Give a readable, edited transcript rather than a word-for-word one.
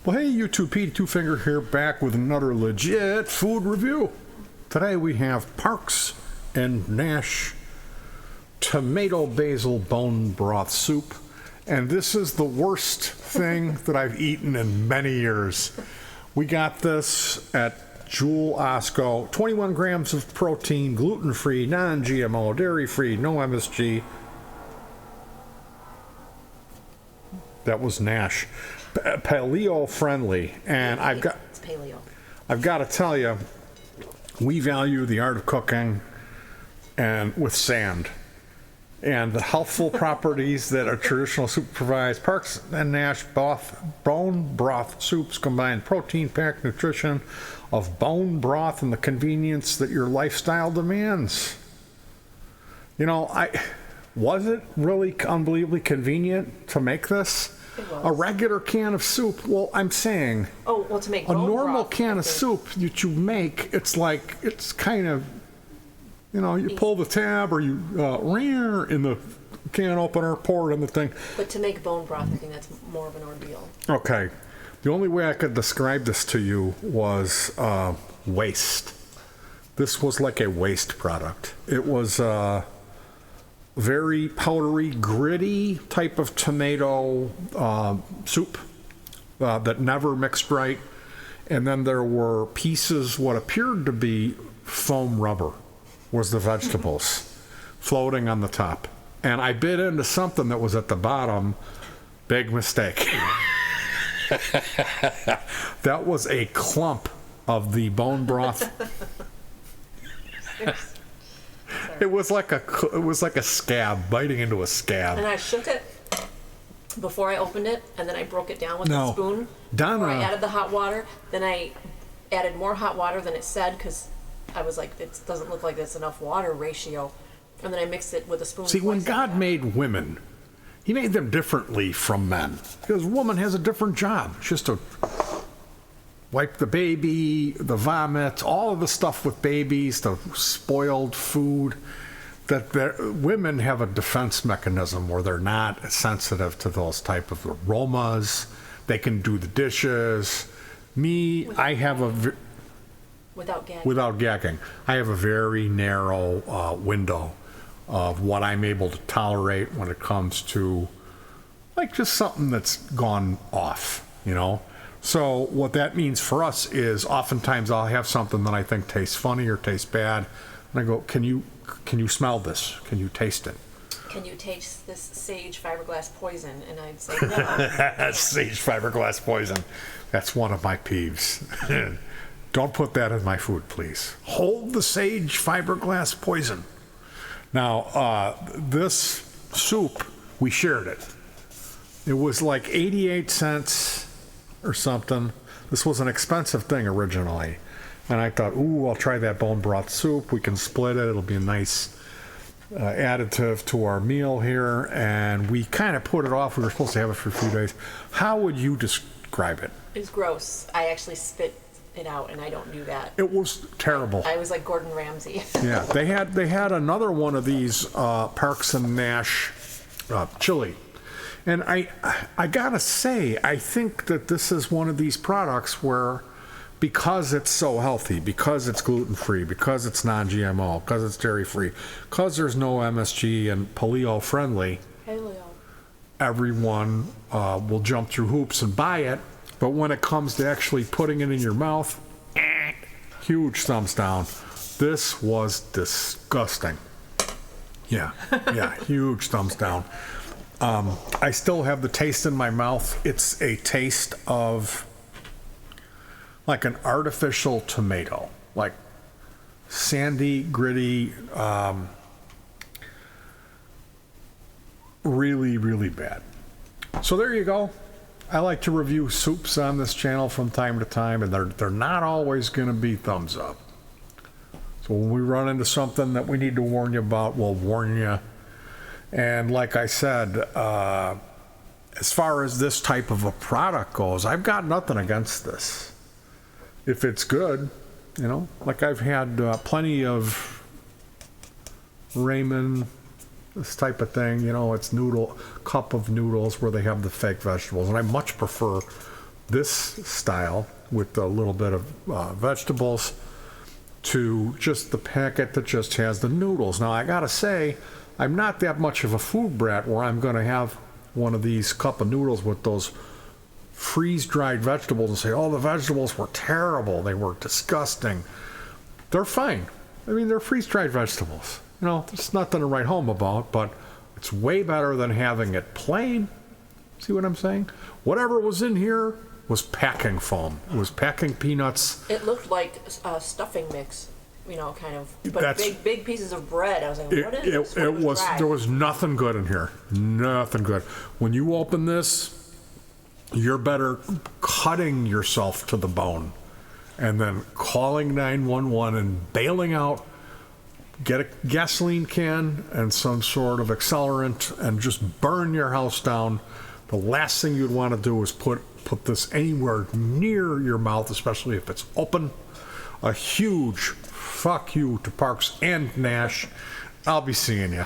Well, hey, YouTube, Pete Two Finger here, back with another legit food review. Today we have Parks and Nash tomato basil bone broth soup, and this is the worst thing that I've eaten in many years. We got this at Jewel Osco. 21 grams of protein, gluten-free, non-GMO, dairy-free, no MSG. That was Nash. Paleo friendly, and It's paleo. I've got to tell you, we value the art of cooking and with sand and the healthful properties that a traditional soup provides. Parks and Nash bone broth soups combine protein-packed nutrition of bone broth and the convenience that your lifestyle demands. You know, was it really unbelievably convenient to make this? A regular can of soup. Well, I'm saying. Oh, well, to make a bone normal broth, can of soup that you make, it's kind of, you know, you pull the tab or you in the can opener, pour it in the thing. But to make bone broth, I think that's more of an ordeal. Okay. The only way I could describe this to you was waste. This was like a waste product. It was very powdery, gritty type of tomato soup that never mixed right. And then there were pieces, what appeared to be foam rubber, was the vegetables floating on the top. And I bit into something that was at the bottom. Big mistake. That was a clump of the bone broth. It was like a scab, biting into a scab. And I shook it before I opened it, and then I broke it down with a spoon. Donna. I added the hot water. Then I added more hot water than it said, because I was like, it doesn't look like there's enough water ratio. And then I mixed it with a spoon. See, when God made women, he made them differently from men. Because a woman has a different job. It's just to wipe the baby, the vomit, all of the stuff with babies, the spoiled food. That women have a defense mechanism where they're not sensitive to those type of aromas. They can do the dishes. I have without gagging. I have a very narrow window of what I'm able to tolerate when it comes to like just something that's gone off, you know. So what that means for us is oftentimes I'll have something that I think tastes funny or tastes bad, and I go, can you smell this? Can you taste it? Can you taste this sage fiberglass poison? And I'd say no. Sage fiberglass poison. That's one of my peeves. Don't put that in my food, please. Hold the sage fiberglass poison. Now, this soup, we shared it. It was like 88 cents or something. This was an expensive thing originally. And I thought, ooh, I'll try that bone broth soup. We can split it. It'll be a nice additive to our meal here. And we kind of put it off. We were supposed to have it for a few days. How would you describe it? It was gross. I actually spit it out, and I don't do that. It was terrible. I was like Gordon Ramsay. Yeah, they had another one of these Parks and Nash chili. And I gotta say, I think that this is one of these products where, because it's so healthy, because it's gluten-free, because it's non-GMO, because it's dairy-free, because there's no MSG and paleo-friendly, everyone will jump through hoops and buy it. But when it comes to actually putting it in your mouth, huge thumbs down. This was disgusting. Yeah, huge thumbs down. I still have the taste in my mouth. It's a taste of like an artificial tomato, like sandy, gritty, really, really bad. So there you go. I like to review soups on this channel from time to time, and they're not always going to be thumbs up. So when we run into something that we need to warn you about, we'll warn you. And like I said, as far as this type of a product goes, I've got nothing against this. If it's good, you know, like I've had plenty of ramen, this type of thing, you know, it's cup of noodles where they have the fake vegetables, and I much prefer this style with a little bit of vegetables to just the packet that just has the noodles. Now, I gotta say, I'm not that much of a food brat where I'm gonna have one of these cup of noodles with those freeze-dried vegetables and say, oh, the vegetables were terrible, they were disgusting. They're fine. I mean, they're freeze-dried vegetables. You know, there's nothing to write home about, but it's way better than having it plain. See what I'm saying? Whatever was in here was packing foam. It was packing peanuts. It looked like a stuffing mix, you know, kind of. But That's- big pieces of bread. I was like, what is this? It was dry. there was nothing good in here. Nothing good. When you open this, you're better cutting yourself to the bone and then calling 911 and bailing out. Get a gasoline can and some sort of accelerant and just burn your house down. The last thing you'd want to do is put this anywhere near your mouth, especially if it's open. A huge fuck you to Parks and Nash. I'll be seeing you.